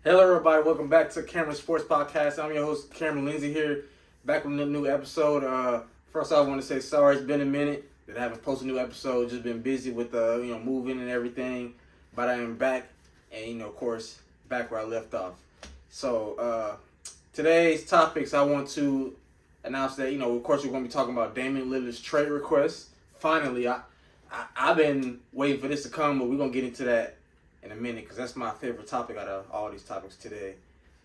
Hello, everybody. Welcome back to Cameron Sports Podcast. I'm your host, Cameron Lindsay here, back with a new episode. First, I want to say sorry. It's been a minute that I haven't posted a new episode. Just been busy with moving and everything, but I am back, and of course, back where I left off. So today's topics, I want to announce that of course, we're going to be talking about Dame Lillard's trade request. Finally, I've been waiting for this to come, but we're gonna get into that in a minute because that's my favorite topic out of all these topics today.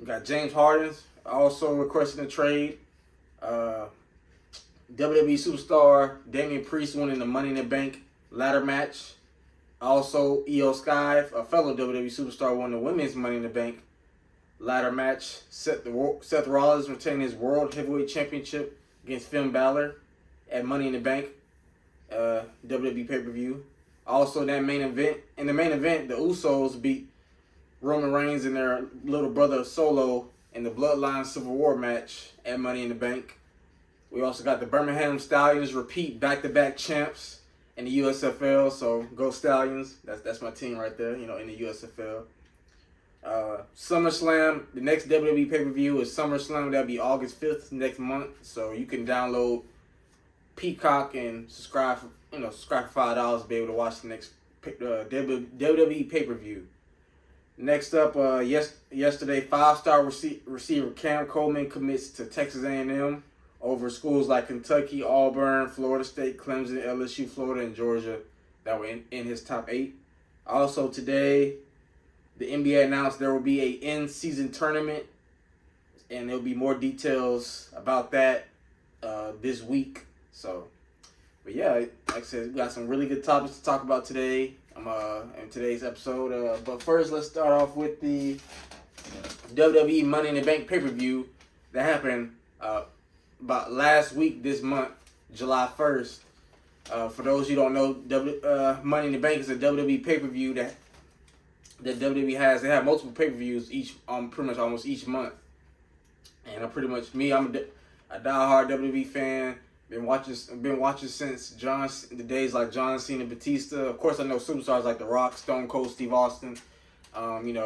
We got James Harden also requesting a trade. WWE superstar Damian Priest winning the Money in the Bank ladder match. Also, Io Sky, a fellow WWE superstar, won the women's Money in the Bank ladder match. Seth Rollins retained his World Heavyweight Championship against Finn Balor at Money in the Bank WWE pay-per-view. Also, in the main event, the Usos beat Roman Reigns and their little brother Solo in the Bloodline Civil War match at Money in the Bank. We also got the Birmingham Stallions repeat back-to-back champs in the USFL. So go Stallions! That's my team right there. In the USFL. SummerSlam, the next WWE pay-per-view is SummerSlam. That'll be August 5th next month. So you can download Peacock and subscribe for $5 to be able to watch the next WWE pay-per-view. Next up, yesterday, five-star receiver Cam Coleman commits to Texas A&M over schools like Kentucky, Auburn, Florida State, Clemson, LSU, Florida, and Georgia that were in his top 8. Also today, the NBA announced there will be a in-season tournament, and there'll be more details about that this week. So, but yeah, like I said, we got some really good topics to talk about today in today's episode. But first, let's start off with the WWE Money in the Bank pay-per-view that happened about last week this month, July 1st. For those who don't know, Money in the Bank is a WWE pay-per-view that WWE has. They have multiple pay-per-views pretty much almost each month. And I'm a diehard WWE fan. Been watching since the days like John Cena, Batista. Of course, I know superstars like The Rock, Stone Cold, Steve Austin. And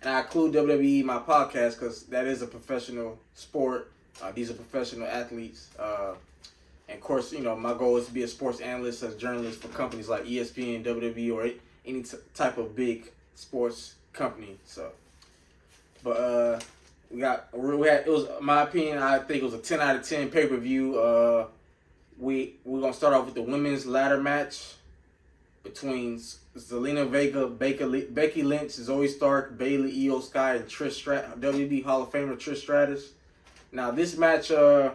I include WWE in my podcast because that is a professional sport. These are professional athletes. And of course, my goal is to be a sports analyst, as a journalist for companies like ESPN, WWE, or any type of big sports company. So, but it was, in my opinion, I think it was a 10 out of 10 pay-per-view. We're gonna start off with the women's ladder match between Zelina Vega, Becky Lynch, Zoe Stark, Bayley, Io Sky, and WWE Hall of Famer Trish Stratus. Now this match, there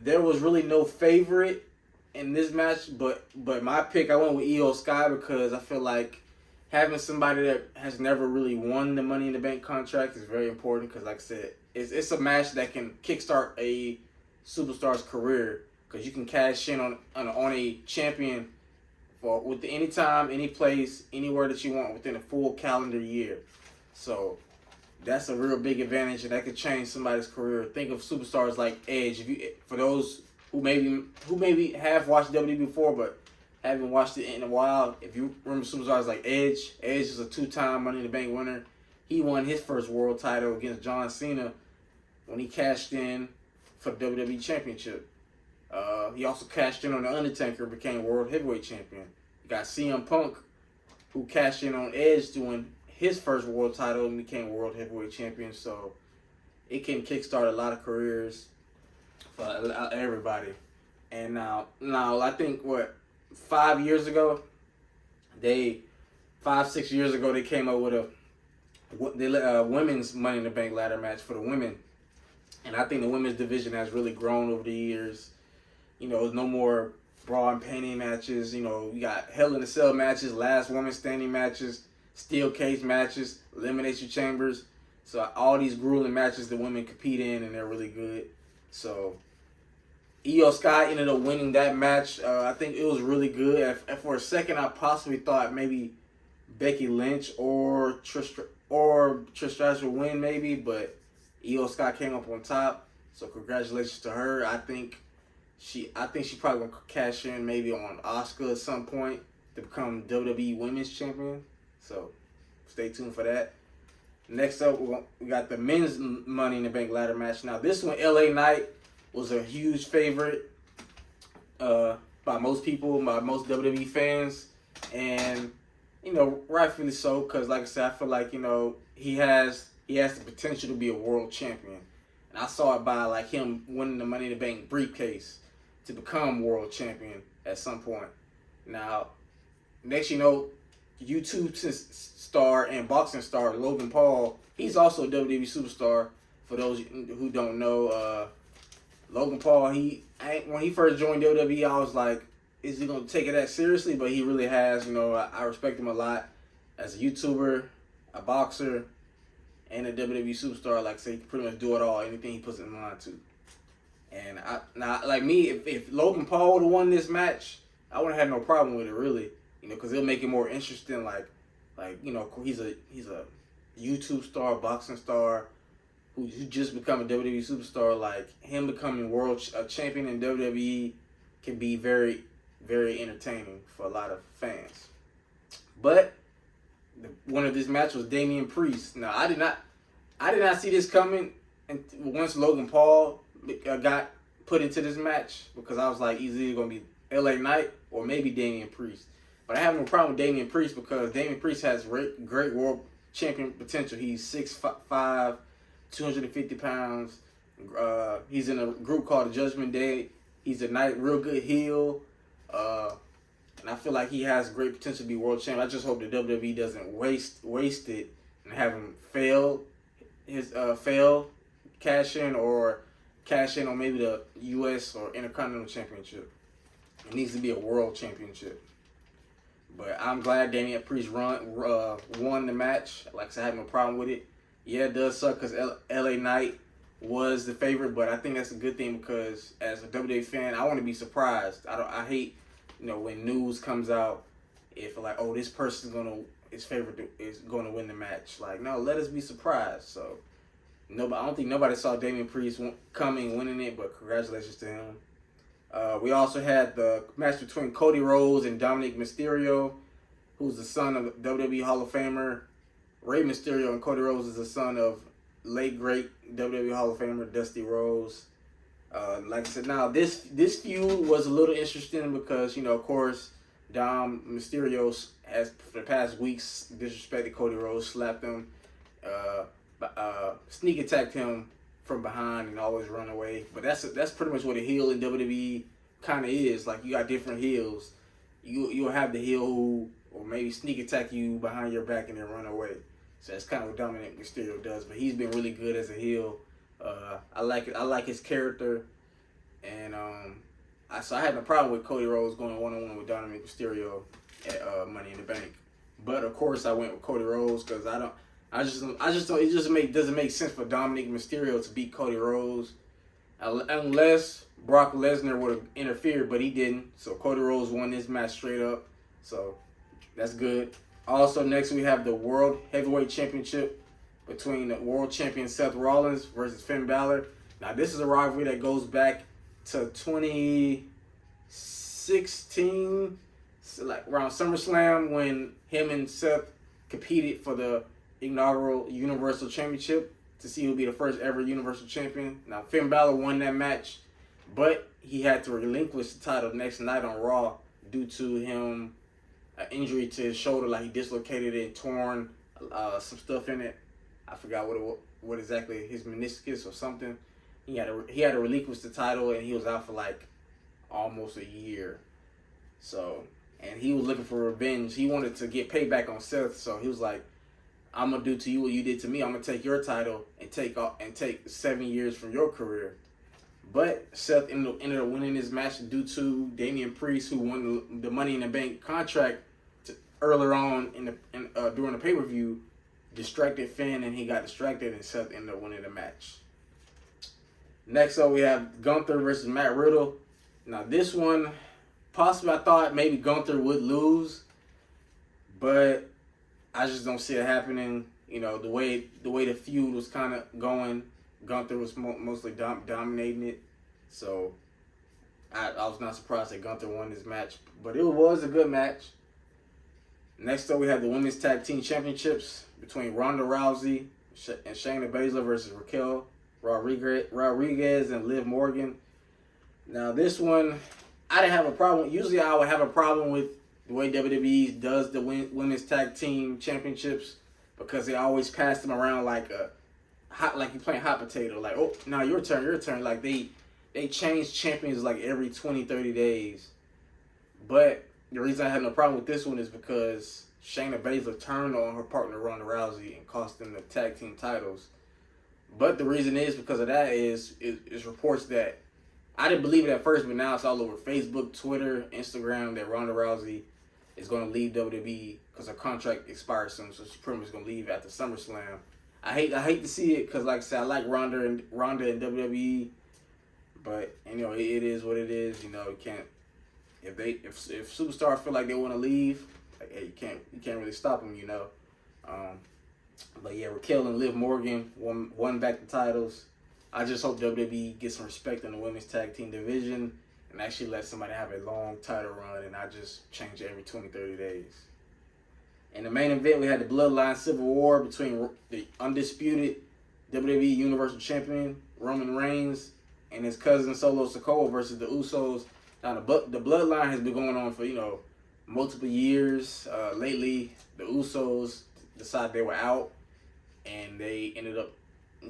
was really no favorite in this match, but my pick, I went with Io Sky because I feel like having somebody that has never really won the Money in the Bank contract is very important because, like I said, it's a match that can kickstart a superstar's career because you can cash in on a champion with any time, any place, anywhere that you want within a full calendar year. So that's a real big advantage, and that could change somebody's career. Think of superstars like Edge. For those who maybe have watched WWE before but haven't watched it in a while, if you remember superstars like Edge is a 2-time Money in the Bank winner. He won his first world title against John Cena when he cashed in for the WWE Championship. He also cashed in on The Undertaker and became World Heavyweight Champion. You got CM Punk, who cashed in on Edge doing his first world title and became World Heavyweight Champion. So it can kickstart a lot of careers for everybody. And now I think 5 years ago, 6 years ago, they came up with a women's Money in the Bank ladder match for the women. And I think the women's division has really grown over the years. No more bra and panty matches. You got Hell in a Cell matches, last woman standing matches, steel cage matches, elimination chambers. So all these grueling matches the women compete in, and they're really good. So Io Sky ended up winning that match. I think it was really good. For a second, I possibly thought maybe Becky Lynch or Trish Stratus would win, maybe, but Io Sky came up on top. So congratulations to her. I think she probably gonna cash in maybe on Asuka at some point to become WWE Women's Champion. So stay tuned for that. Next up, we got the men's Money in the Bank ladder match. Now, this one, LA Knight was a huge favorite by most people, by most WWE fans. And, rightfully so, because, like I said, I feel like, he has the potential to be a world champion. And I saw it by, like, him winning the Money in the Bank briefcase to become world champion at some point. Now, next YouTube star and boxing star Logan Paul, he's also a WWE superstar. For those who don't know, Logan Paul, when he first joined WWE, I was like, is he going to take it that seriously? But he really has. I respect him a lot as a YouTuber, a boxer, and a WWE superstar. Like I say, he can pretty much do it all, anything he puts in mind to. And if Logan Paul would have won this match, I wouldn't have had no problem with it, really. Because it'll make it more interesting. He's a YouTube star, boxing star, who just become a WWE superstar. Like, him becoming a champion in WWE can be very, very entertaining for a lot of fans. But the winner of this match was Damian Priest. Now, I did not see this coming. And once Logan Paul got put into this match, because I was like, he's either gonna be LA Knight or maybe Damian Priest. But I have no problem with Damian Priest because Damian Priest has great world champion potential. He's 6'5", 250 pounds. He's in a group called the Judgment Day. He's a real good heel. And I feel like he has great potential to be world champion. I just hope the WWE doesn't waste it and have him fail cash in on maybe the US or Intercontinental Championship. It needs to be a world championship. But I'm glad Damian Priest won the match. Like I said, I have no problem with it. Yeah, it does suck because LA Knight was the favorite, but I think that's a good thing because as a WWE fan, I want to be surprised. I hate, when news comes out, if like, oh, this person's his favorite is going to win the match. Like, no, let us be surprised. So, I don't think nobody saw Damian Priest winning it, but congratulations to him. We also had the match between Cody Rhodes and Dominic Mysterio, who's the son of WWE Hall of Famer Rey Mysterio, and Cody Rhodes is the son of late great WWE Hall of Famer Dusty Rhodes. Like I said, now this feud was a little interesting because of course Dom Mysterio has for the past weeks disrespected Cody Rhodes, slapped him, sneak attacked him from behind and always run away. But that's pretty much what a heel in WWE kind of is. Like, you got different heels. You'll have the heel who or maybe sneak attack you behind your back and then run away. So that's kind of what Dominic Mysterio does. But he's been really good as a heel. I like it. I like his character. And I had no problem with Cody Rhodes going one-on-one with Dominic Mysterio at Money in the Bank. But of course I went with Cody Rhodes because I just don't. It doesn't make sense for Dominic Mysterio to beat Cody Rhodes, unless Brock Lesnar would have interfered, but he didn't. So Cody Rhodes won this match straight up. So that's good. Also, next we have the World Heavyweight Championship between the world champion Seth Rollins versus Finn Balor. Now, this is a rivalry that goes back to 2016, so like around SummerSlam, when him and Seth competed for the inaugural Universal Championship to see who would be the first ever Universal Champion. Now, Finn Balor won that match, but he had to relinquish the title next night on Raw due to him an injury to his shoulder, like he dislocated it, torn some stuff in it. I forgot what exactly, his meniscus or something. He had to relinquish the title, and he was out for like almost a year. So, and he was looking for revenge. He wanted to get payback on Seth, so he was like, I'm gonna do to you what you did to me. I'm gonna take your title and take 7 years from your career. But Seth ended up winning this match due to Damian Priest, who won the Money in the Bank contract earlier on during the pay-per-view, distracted Finn, and he got distracted, and Seth ended up winning the match. Next up, we have Gunther versus Matt Riddle. Now, this one, possibly I thought maybe Gunther would lose, but I just don't see it happening. The way the feud was kind of going, Gunther was mostly dominating it. So I was not surprised that Gunther won this match, but it was a good match. Next up, we have the Women's Tag Team Championships between Ronda Rousey and Shayna Baszler versus Raquel Rodriguez and Liv Morgan. Now this one, I didn't have a problem. Usually I would have a problem with the way WWE does the women's tag team championships because they always pass them around like you're playing hot potato. Like, oh, now your turn. Like they change champions like every 20, 30 days. But the reason I had no problem with this one is because Shayna Baszler turned on her partner Ronda Rousey and cost them the tag team titles. But the reason is because of that is reports that I didn't believe it at first, but now it's all over Facebook, Twitter, Instagram that Ronda Rousey is going to leave WWE because her contract expires soon, so she's pretty much going to leave after SummerSlam. I hate to see it because, like I said, I like Ronda and WWE, but you know it is what it is. You know, you can't if superstars feel like they want to leave, like, hey, you can't really stop them. You know, but yeah, Raquel and Liv Morgan won back the titles. I just hope WWE gets some respect in the women's tag team division and actually let somebody have a long title run and not just change it every 20, 30 days. In the main event, we had the Bloodline Civil War between the undisputed WWE Universal Champion Roman Reigns and his cousin Solo Sikoa versus the Usos. Now, the Bloodline has been going on for, multiple years. Lately, the Usos decided they were out and they ended up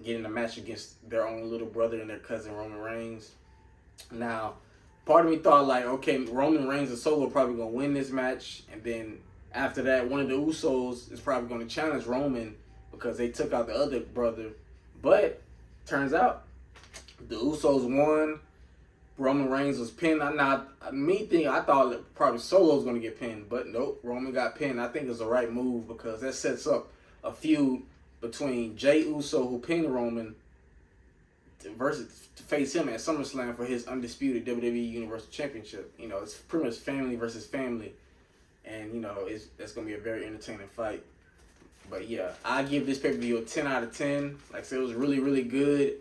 getting a match against their own little brother and their cousin Roman Reigns. Now, part of me thought like, okay, Roman Reigns and Solo are probably going to win this match. And then after that, one of the Usos is probably going to challenge Roman because they took out the other brother. But turns out the Usos won. Roman Reigns was pinned. I thought that probably Solo was going to get pinned. But nope, Roman got pinned. I think it's the right move because that sets up a feud between Jey Uso, who pinned Roman, to face him at SummerSlam for his undisputed WWE Universal Championship. It's pretty much family versus family. And, that's going to be a very entertaining fight. But, yeah, I give this pay-per-view a 10 out of 10. Like I said, it was really, really good.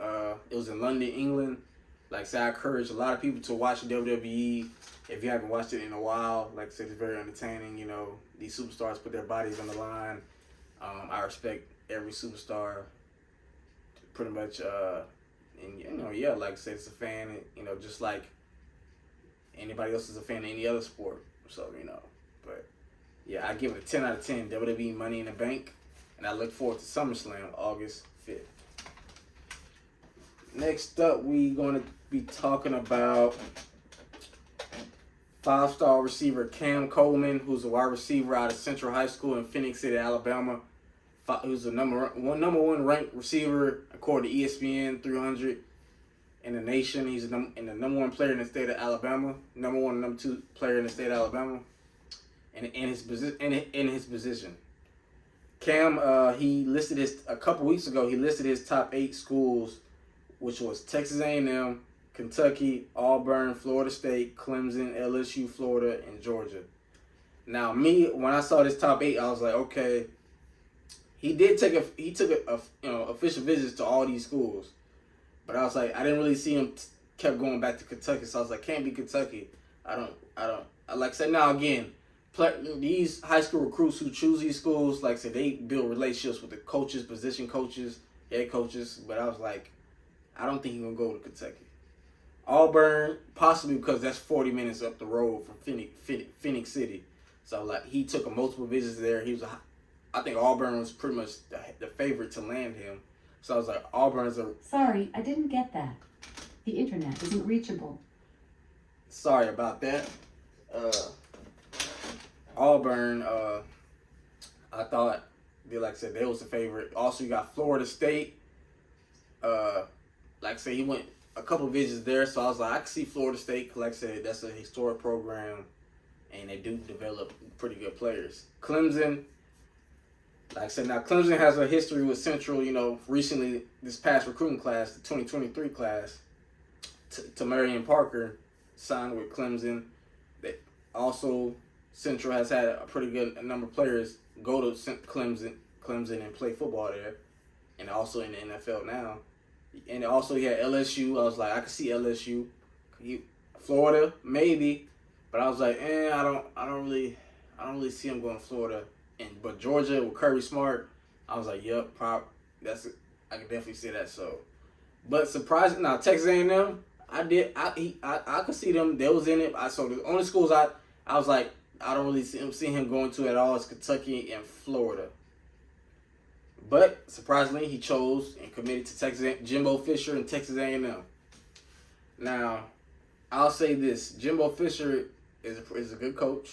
It was in London, England. Like I said, I encourage a lot of people to watch WWE. If you haven't watched it in a while, like I said, it's very entertaining. These superstars put their bodies on the line. I respect every superstar pretty much. And, like I said, it's a fan, just like anybody else is a fan of any other sport. So, but yeah, I give it a 10 out of 10. WWE Money in the Bank. And I look forward to SummerSlam August 5th. Next up, we're going to be talking about 5-star receiver Cam Coleman, who's a wide receiver out of Central High School in Phoenix City, Alabama. Who's the number one ranked receiver according to ESPN 300 in the nation. He's the number one player in the state of Alabama, number one and number two player in the state of Alabama, and in his position. Cam, he listed a couple weeks ago. He listed his top 8 schools, which was Texas A&M, Kentucky, Auburn, Florida State, Clemson, LSU, Florida, and Georgia. Now, when I saw this top 8, I was like, okay. He took official visits to all these schools, but I was like, I didn't really see him kept going back to Kentucky, so I was like, can't be Kentucky. I like I said, now again, these high school recruits who choose these schools, like I said, they build relationships with the coaches, position coaches, head coaches, but I was like, I don't think he's gonna go to Kentucky. Auburn, possibly because that's 40 minutes up the road from Phoenix City, so like he took multiple visits there. I think Auburn was pretty much the favorite to land him. So I was like, Auburn's a... Sorry, I didn't get that. The internet isn't reachable. Sorry about that. Auburn, I thought, like I said, they was the favorite. Also, you got Florida State. Like I said, he went a couple visits there. So I was like, I can see Florida State. 'Cause like I said, that's a historic program. And they do develop pretty good players. Clemson... Like I said, now Clemson has a history with Central, recently this past recruiting class, the 2023 class, to Marion Parker signed with Clemson. Also, Central has had a pretty good number of players go to Clemson and play football there, and also in the NFL now. And also he had LSU. I was like, I could see LSU. Florida, maybe, but I was like, I don't really see him going to Florida. But Georgia with Kirby Smart, I was like, yep, I can definitely see that. So, but surprising now, Texas A&M, I could see them. They was in it. So the only schools I was like, I don't really see him going to at all is Kentucky and Florida. But surprisingly, he chose and committed to Texas Jimbo Fisher and Texas A&M. Now, I'll say this: Jimbo Fisher is a good coach.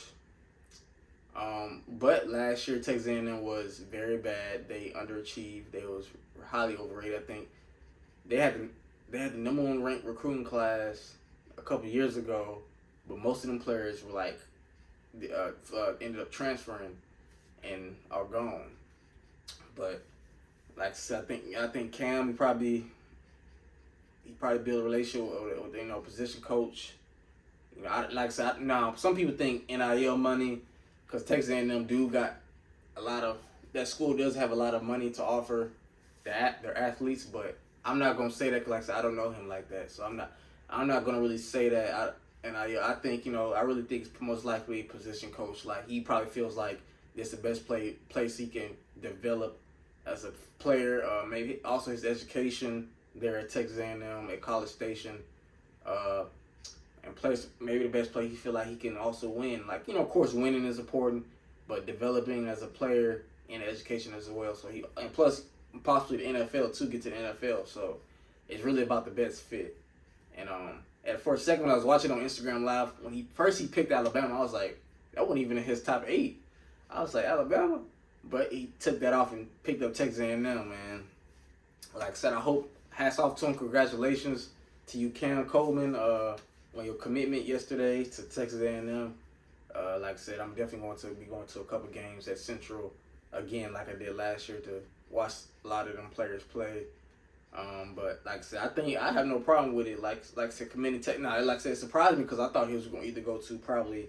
But last year Texas A&M was very bad. They underachieved. They was highly overrated. I think they had the number one ranked recruiting class a couple years ago, but most of them players were like ended up transferring and are gone. But like I said, I think Cam he probably built a relationship with position coach. Like I said, now some people think NIL money, because Texas A&M got a lot of, that school does have a lot of money to offer their athletes, but I'm not gonna say that because like I said, I don't know him like that, so I'm not gonna really say that. I think I really think it's most likely position coach. Like he probably feels like this is the best place he can develop as a player. Maybe also his education there at Texas A&M at College Station, and maybe the best place he feel like he can also win. Like of course winning is important, but developing as a player and education as well. So and plus possibly the NFL too, get to the NFL. So it's really about the best fit. And for a second when I was watching on Instagram Live, when he picked Alabama, I was like, that wasn't even in his top 8. I was like, Alabama? But he took that off and picked up Texas A&M, man. Like I said, hats off to him. Congratulations to you, Cam Coleman, on your commitment yesterday to Texas A&M. Like I said, I'm definitely going to be going to a couple games at Central again, like I did last year, to watch a lot of them players play. But like I said, I think I have no problem with it. Like I said, committing like I said, it surprised me because I thought he was going to either go to probably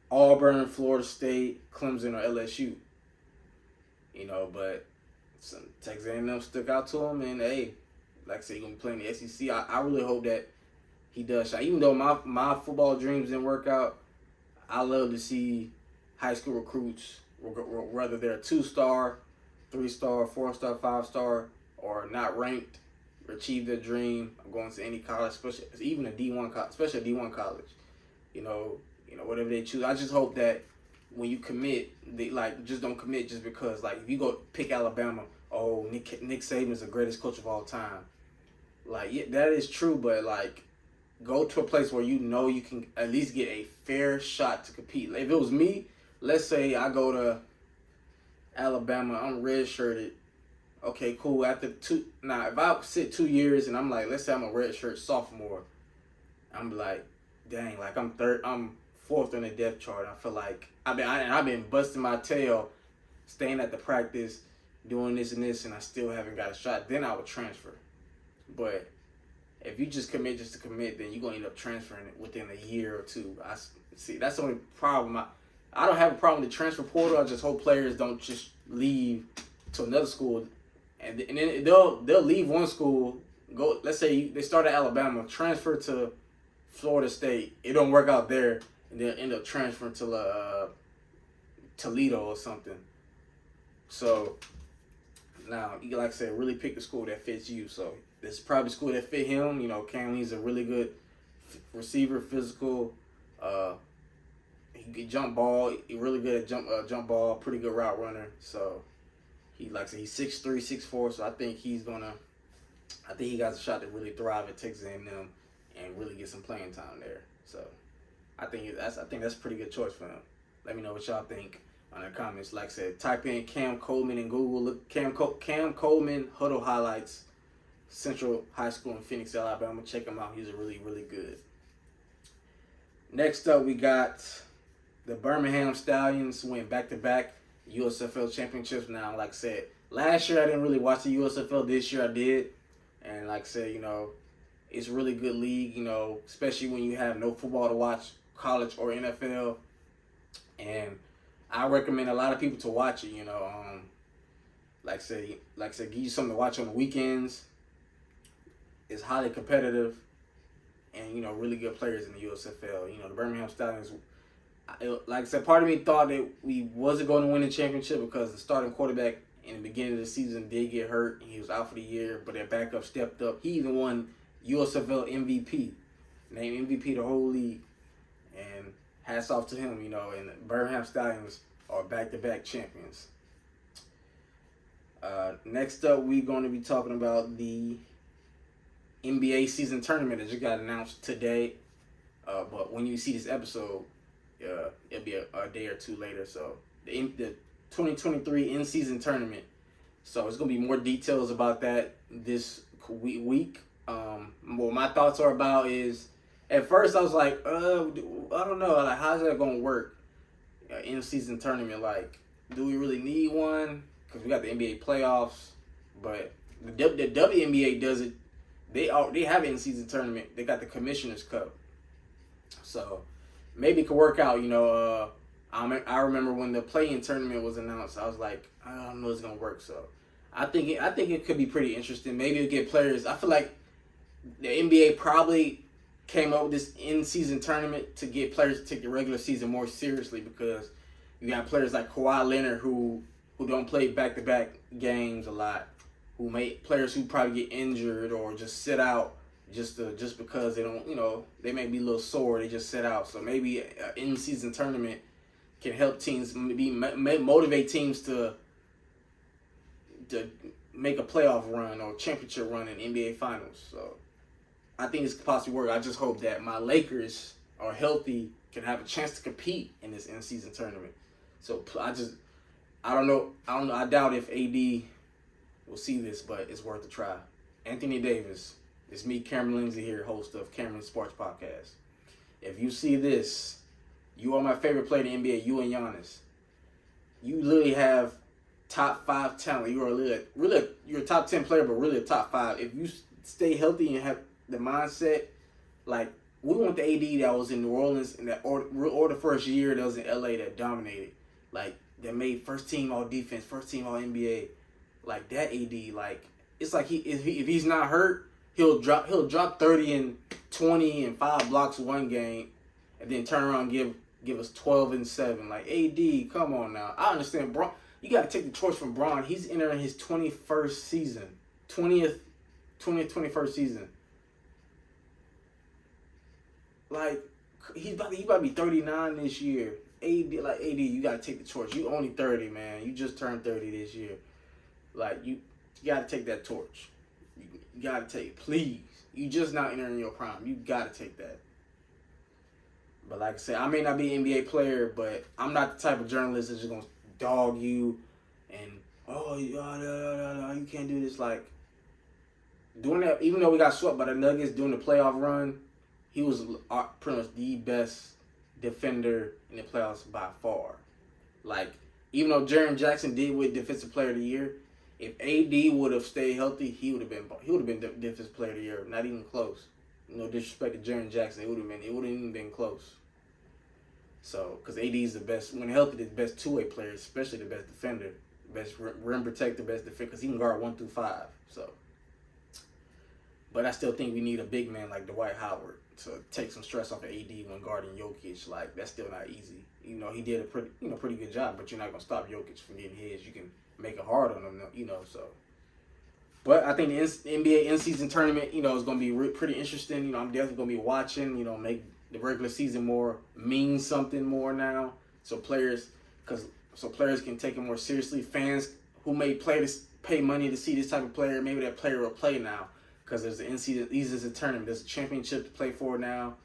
Auburn, Florida State, Clemson, or LSU. But Texas A&M stuck out to him, and hey, like I said, he's going to be playing the SEC. I really hope that he does shine. Even though my football dreams didn't work out, I love to see high school recruits, whether they're 2-star, 3-star, 4-star, 5-star, or not ranked, achieve their dream of going to any college, especially even a D1 college, especially a D1 college. Whatever they choose. I just hope that when you commit, they just don't commit just because if you go pick Alabama, oh, Nick Saban is the greatest coach of all time. Yeah, that is true, but go to a place where you can at least get a fair shot to compete. If it was me, let's say I go to Alabama, I'm redshirted. Okay, cool. If I sit 2 years and I'm let's say I'm a redshirt sophomore, I'm dang, I'm 4th on the depth chart. I feel like I've been busting my tail, staying at the practice, doing this and this, and I still haven't got a shot. Then I would transfer. But if you just commit just to commit, then you're gonna end up transferring it within a year or two. I see. That's the only problem. I don't have a problem with the transfer portal. I just hope players don't just leave to another school, and then they'll leave one school. Go. Let's say they start at Alabama, transfer to Florida State. It don't work out there, and they'll end up transferring to Toledo or something. So now, like I said, really pick the school that fits you. So this is probably the school that fit him. Cam, he's a really good receiver, physical. He can jump ball. He's really good at jump ball. Pretty good route runner. So he's 6'3", 6'4". So I think he got a shot to really thrive at Texas A&M and really get some playing time there. So I think that's a pretty good choice for him. Let me know what y'all think on the comments. Like I said, type in Cam Coleman in Google. Look Cam Coleman Huddle Highlights, Central High School in Phoenix, Alabama. Check him out. He's really, really good. Next up, we got the Birmingham Stallions win back-to-back USFL championships. Now, like I said, last year I didn't really watch the USFL. This year I did. And like I said, it's a really good league, especially when you have no football to watch, college or NFL. And I recommend a lot of people to watch it, like I said, give you something to watch on the weekends. It's highly competitive and, really good players in the USFL. The Birmingham Stallions, like I said, part of me thought that we wasn't going to win the championship because the starting quarterback in the beginning of the season did get hurt, and he was out for the year, but their backup stepped up. He even won USFL MVP, named MVP the whole league, and hats off to him, you know, and the Birmingham Stallions are back-to-back champions. Next up, we're going to be talking about the NBA season tournament that just got announced today. But when you see this episode, it'll be a day or two later. So the 2023 in-season tournament. So it's going to be more details about that this week. What my thoughts are about is, at first I was like, I don't know, like, how's that going to work? In-season tournament, like, do we really need one? Because we got the NBA playoffs, but the WNBA does it. They have an in-season tournament. They got the Commissioner's Cup, so maybe it could work out. You know, I remember when the play-in tournament was announced, I was like, I don't know if it's gonna work. So I think it could be pretty interesting. Maybe it'll get players. I feel like the NBA probably came up with this in-season tournament to get players to take the regular season more seriously, because you got players like Kawhi Leonard who don't play back-to-back games a lot, who players who probably get injured or just sit out just because they don't, you know, they may be a little sore, they just sit out. So maybe an in-season tournament can help teams, motivate teams to make a playoff run or championship run in NBA Finals. So I think this could possibly work. I just hope that my Lakers are healthy, can have a chance to compete in this in-season tournament. So I don't know. I doubt if AD will see this, but it's worth a try. Anthony Davis, it's me, Cameron Lindsay here, host of Cameron Sports Podcast. If you see this, you are my favorite player in the NBA, you and Giannis. You literally have top 5 talent. You are you're a top 10 player, but really a top 5. If you stay healthy and have the mindset, like, we want the AD that was in New Orleans in that or the first year that was in LA that dominated, like, that made first team all defense, first team all NBA, like that AD. Like, it's like if he's not hurt, he'll drop 30 and 20 and 5 blocks one game, and then turn around and give us 12 and 7. Like, AD, come on now. I understand, Bron. You got to take the torch from Bron. He's entering his 21st season, 21st season. Like, he's about to be 39 this year. AD, you gotta take the torch. You only 30, man. You just turned 30 this year. Like, you gotta take that torch. You gotta take it, please. You just not entering your prime. You gotta take that. But like I said, I may not be an NBA player, but I'm not the type of journalist that's just gonna dog you and you can't do this. Like, doing that, even though we got swept by the Nuggets during the playoff run, he was pretty much the best defender in the playoffs by far. Like, even though Jaren Jackson did win Defensive Player of the Year, if AD would have stayed healthy, he would have been Defensive Player of the Year. Not even close. No disrespect to Jaren Jackson, it wouldn't even been close. So, because AD is the best, when healthy, the best two-way player, especially the best defender, best rim protector, best defender, because he can guard 1 through 5. So, but I still think we need a big man like Dwight Howard to take some stress off of AD when guarding Jokic. Like, that's still not easy. You know, he did a pretty good job, but you're not gonna stop Jokic from getting his. You can make it hard on him, you know. So, but I think the NBA in-season tournament, you know, is gonna be pretty interesting. You know, I'm definitely gonna be watching. You know, make the regular season mean something more now, so players can take it more seriously. Fans who may pay money to see this type of player, maybe that player will play now. Because there's the in-season, these is a tournament. There's a championship to play for now.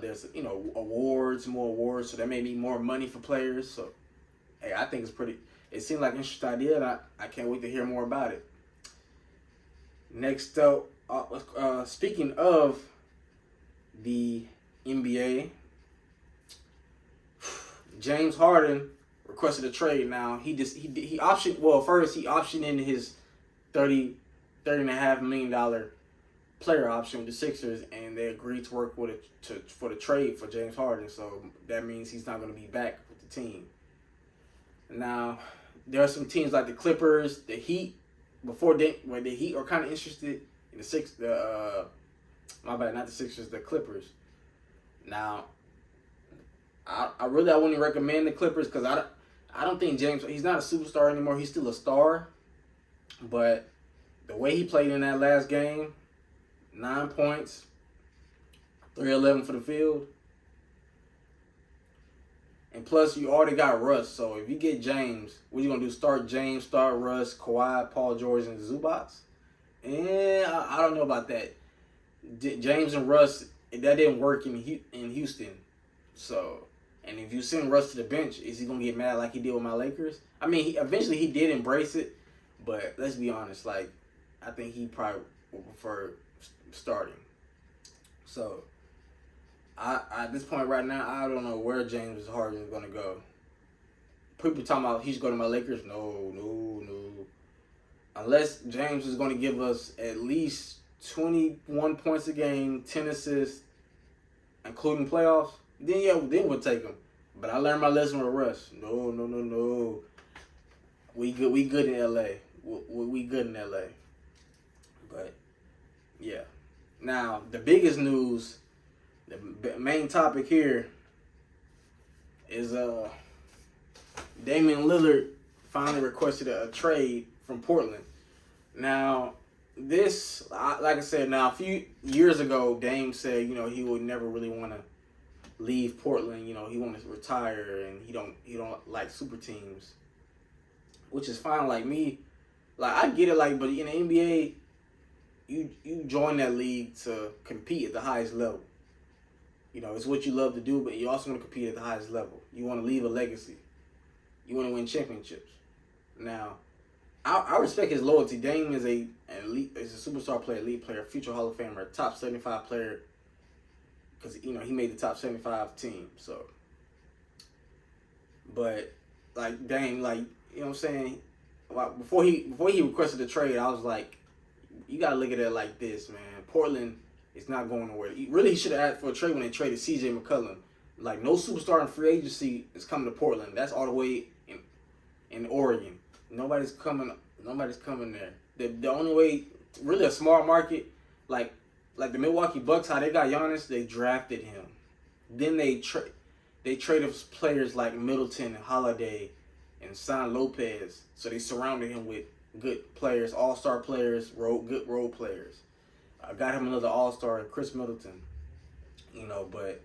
There's, you know, more awards, so there may be more money for players. So, hey, I think it seemed like an interesting idea, and I can't wait to hear more about it. Next up, speaking of the NBA, James Harden requested a trade. Now he optioned in his $30.5 million player option with the Sixers, and they agreed to work with for the trade for James Harden. So that means he's not going to be back with the team. Now, there are some teams like the Clippers, the Heat, where the Heat are kind of interested in the Clippers. Now, I wouldn't recommend the Clippers because I don't think James, he's not a superstar anymore. He's still a star. But the way he played in that last game, 9 points, 3-11 for the field. And plus, you already got Russ. So if you get James, what you going to do? Start James, start Russ, Kawhi, Paul George, and Zubac? I don't know about that. James and Russ, that didn't work in Houston. So, and if you send Russ to the bench, is he going to get mad like he did with my Lakers? I mean, eventually he did embrace it. But let's be honest, like, I think he probably would prefer starting. So, at this point right now, I don't know where James Harden is going to go. People talking about he's going to my Lakers. No. Unless James is going to give us at least 21 points a game, 10 assists, including playoffs, then we'll take him. But I learned my lesson with Russ. No. We good in L.A. We good in LA. But, yeah. Now, the biggest news, the main topic here is Dame Lillard finally requested a trade from Portland. Now, this, like I said, a few years ago, Dame said, he would never really want to leave Portland. He wanted to retire, and he don't like super teams, which is fine. Like me, like, I get it, like, but in the NBA, you join that league to compete at the highest level. It's what you love to do, but you also want to compete at the highest level. You want to leave a legacy. You want to win championships. Now, I respect his loyalty. Dame is a superstar player, elite player, future Hall of Famer, top 75 player, because, he made the top 75 team, so. But, like, Dame, like, you know what I'm saying? Before he requested the trade, I was like, you got to look at it like this, man. Portland is not going nowhere. He should have asked for a trade when they traded C.J. McCollum. Like, no superstar in free agency is coming to Portland. That's all the way in Oregon. Nobody's coming there. The only way, really a small market, like the Milwaukee Bucks, how they got Giannis, they drafted him. Then they traded players like Middleton and Holiday and signed Lopez. So they surrounded him with good players, all-star players, good role players. I got him another all-star, Chris Middleton. But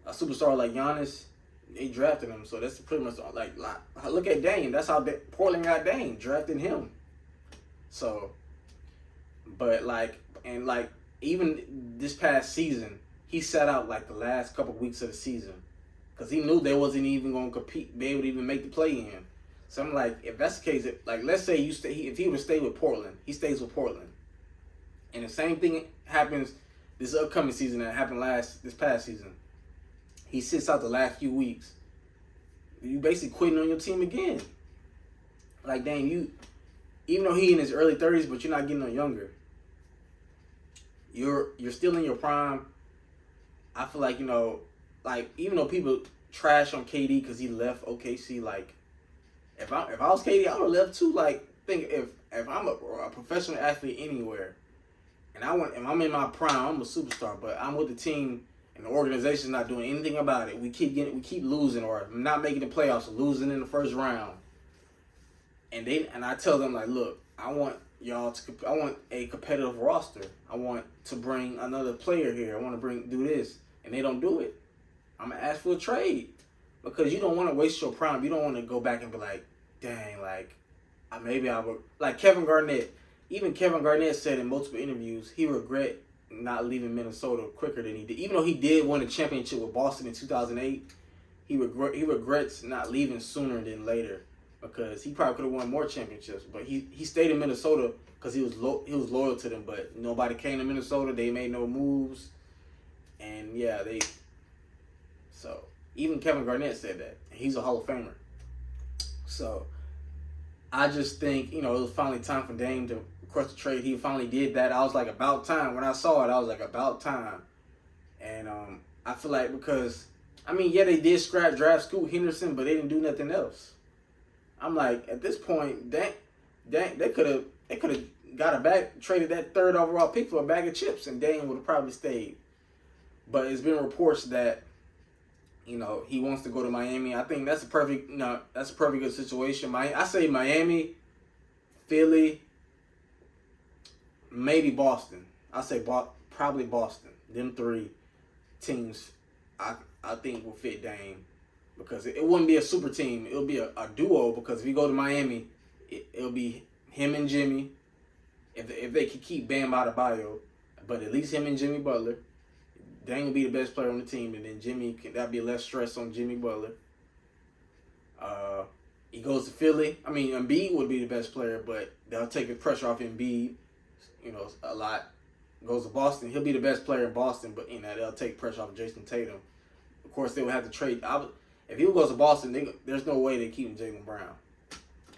a superstar like Giannis, they drafted him. So that's pretty much like look at Dame. That's how Portland got Dame, drafting him. So, but even this past season, he sat out like the last couple weeks of the season because he knew they wasn't even going to be able to even make the play-in. So I'm like, if that's the case, let's say if he would stay with Portland, he stays with Portland, and the same thing happens this upcoming season that happened this past season. He sits out the last few weeks. You basically quitting on your team again. Like, dang, even though he in his early 30s, but you're not getting no younger. You're still in your prime. I feel like, even though people trash on KD because he left OKC, like, if I was KD, I would have left too. Like, think if I'm a professional athlete anywhere, and I'm in my prime, I'm a superstar, but I'm with the team and the organization's not doing anything about it. We keep losing or not making the playoffs, or losing in the first round. And I tell them, like, look, I want a competitive roster. I want to bring another player here. I want to do this, and they don't do it. I'm gonna ask for a trade because you don't want to waste your prime. You don't want to go back and be like, dang, like, maybe I would, like Kevin Garnett. Even Kevin Garnett said in multiple interviews he regret not leaving Minnesota quicker than he did. Even though he did win a championship with Boston in 2008, he regrets not leaving sooner than later because he probably could have won more championships. But he stayed in Minnesota because he was loyal to them. But nobody came to Minnesota. They made no moves, and yeah, So even Kevin Garnett said that. He's a Hall of Famer. So I just think it was finally time for Dame to request a trade. He finally did that. I was like, about time. When I saw it, I was like, about time. And I feel like because, they did draft Scoot Henderson, but they didn't do nothing else. I'm like, at this point, they could have traded that third overall pick for a bag of chips, and Dame would have probably stayed. But it's been reports that, he wants to go to Miami. I think that's a perfect good situation. I say Miami, Philly, maybe Boston. I say probably Boston. Them three teams, I think will fit Dame, because it wouldn't be a super team. It'll be a duo, because if you go to Miami, it'll be him and Jimmy. If they could keep Bam Adebayo, but at least him and Jimmy Butler. Dame will be the best player on the team, and then that'd be less stress on Jimmy Butler. He goes to Philly. I mean, Embiid would be the best player, but they'll take the pressure off Embiid, a lot. Goes to Boston. He'll be the best player in Boston, but they'll take pressure off Jason Tatum. Of course, they would have to trade. If he goes to Boston, there's no way they keep Jaylen Brown,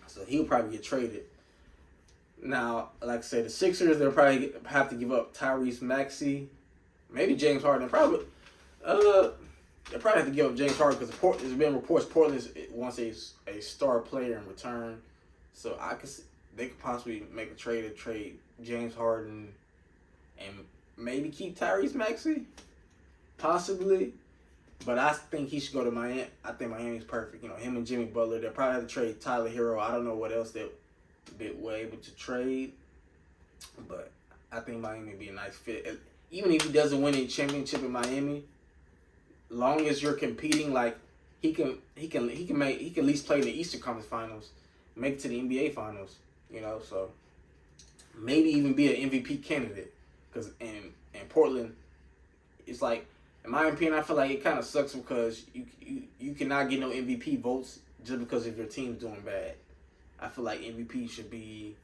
so he'll probably get traded. Now, like I said, the Sixers, they'll probably have to give up Tyrese Maxey. Maybe James Harden. They'll probably have to give up James Harden, because there's been reports Portland wants a star player in return. So they could possibly make a trade James Harden and maybe keep Tyrese Maxey, possibly. But I think he should go to Miami. I think Miami's perfect. Him and Jimmy Butler. They'll probably have to trade Tyler Hero. I don't know what else they'll be able to trade, but I think Miami would be a nice fit. Even if he doesn't win a championship in Miami, long as you're competing, like he can at least play in the Eastern Conference Finals, make it to the NBA Finals. So maybe even be an MVP candidate. Because in Portland, it's like, in my opinion, I feel like it kind of sucks, because you cannot get no MVP votes just because if your team's doing bad. I feel like MVP should be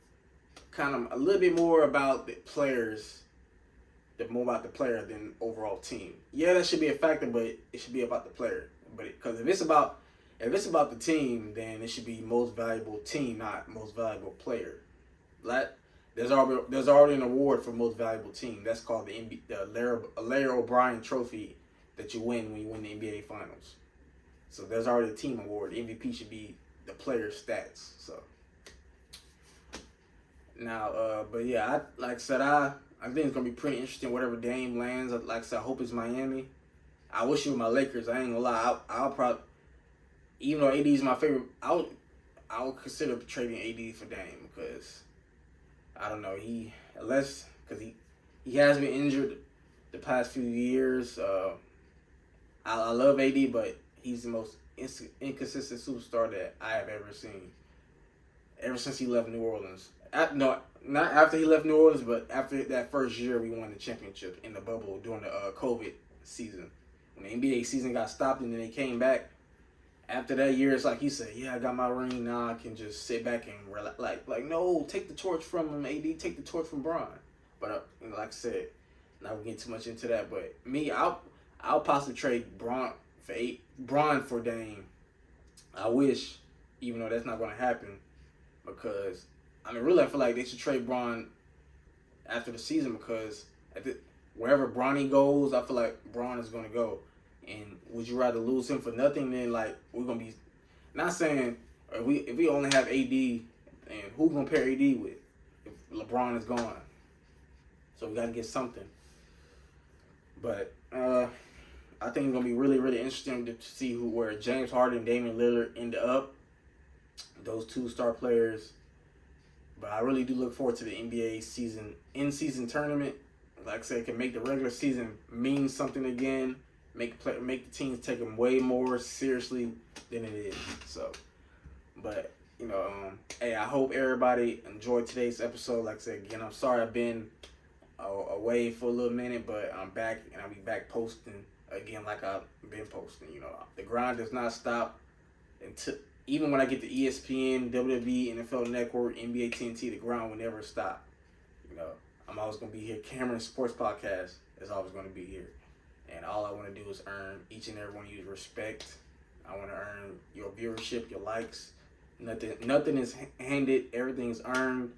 kind of a little bit more about the players, more about the player than overall team. Yeah, that should be a factor, but it should be about the player. But because if it's about the team, then it should be most valuable team, not most valuable player. There's already an award for most valuable team. That's called the Larry O'Brien Trophy that you win when you win the NBA Finals. So there's already a team award. The MVP should be the player stats. So now, but yeah, like I said, I think it's gonna be pretty interesting whatever Dame lands. Like I said, I hope it's Miami. I wish it was my Lakers. I ain't gonna lie. I'll probably, even though AD is my favorite, I would consider trading AD for Dame, because I don't know, because he has been injured the past few years. I love AD, but he's the most inconsistent superstar that I have ever seen. Ever since he left New Orleans. Not after he left New Orleans, but after that first year we won the championship in the bubble during the COVID season. When the NBA season got stopped and then they came back, after that year, it's like he said, yeah, I got my ring, now I can just sit back and relax. Like no, take the torch from him, AD, take the torch from Bron. But like I said, not gonna get too much into that. But me, I'll possibly trade Bron for Dame. I wish, even though that's not gonna happen, because really I feel like they should trade Bron after the season, because wherever Bronny goes, I feel like Bron is gonna go. And would you rather lose him for nothing than we're gonna be, not saying if we only have AD, and who gonna pair AD with if LeBron is gone? So we gotta get something. But I think it's gonna be really, really interesting to see where James Harden and Dame Lillard end up. Those two star players. But I really do look forward to the NBA in-season tournament. Like I said, it can make the regular season mean something again. Make the teams take them way more seriously than it is. So, but hey, I hope everybody enjoyed today's episode. Like I said again, I'm sorry I've been away for a little minute, but I'm back, and I'll be back posting again like I've been posting. The grind does not stop until, even when I get to ESPN, WWE, NFL Network, NBA TNT, the grind will never stop. I'm always gonna be here. Cameron Sports Podcast is always gonna be here. And all I want to do is earn each and every one of you respect. I want to earn your viewership, your likes. Nothing is handed. Everything is earned.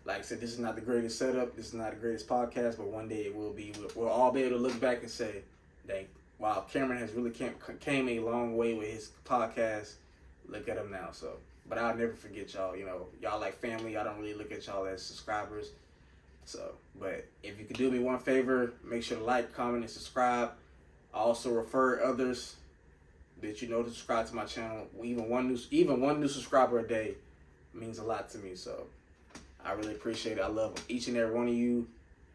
Like I said, this is not the greatest setup. This is not the greatest podcast, but one day it will be. We'll all be able to look back and say, dang, wow, Cameron has really came a long way with his podcast. Look at him now. So, but I'll never forget y'all. Y'all like family. I don't really look at y'all as subscribers. So, but if you could do me one favor, make sure to like, comment, and subscribe. Also refer others that you know to subscribe to my channel. Even one new subscriber a day means a lot to me. So I really appreciate it. I love each and every one of you.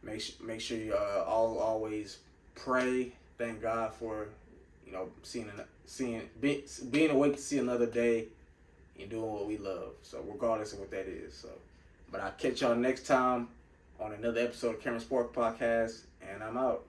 Make sure you always pray. Thank God for being awake to see another day and doing what we love. So regardless of what that is. So, but I'll catch y'all next time on another episode of Cameron Sport Podcast, and I'm out.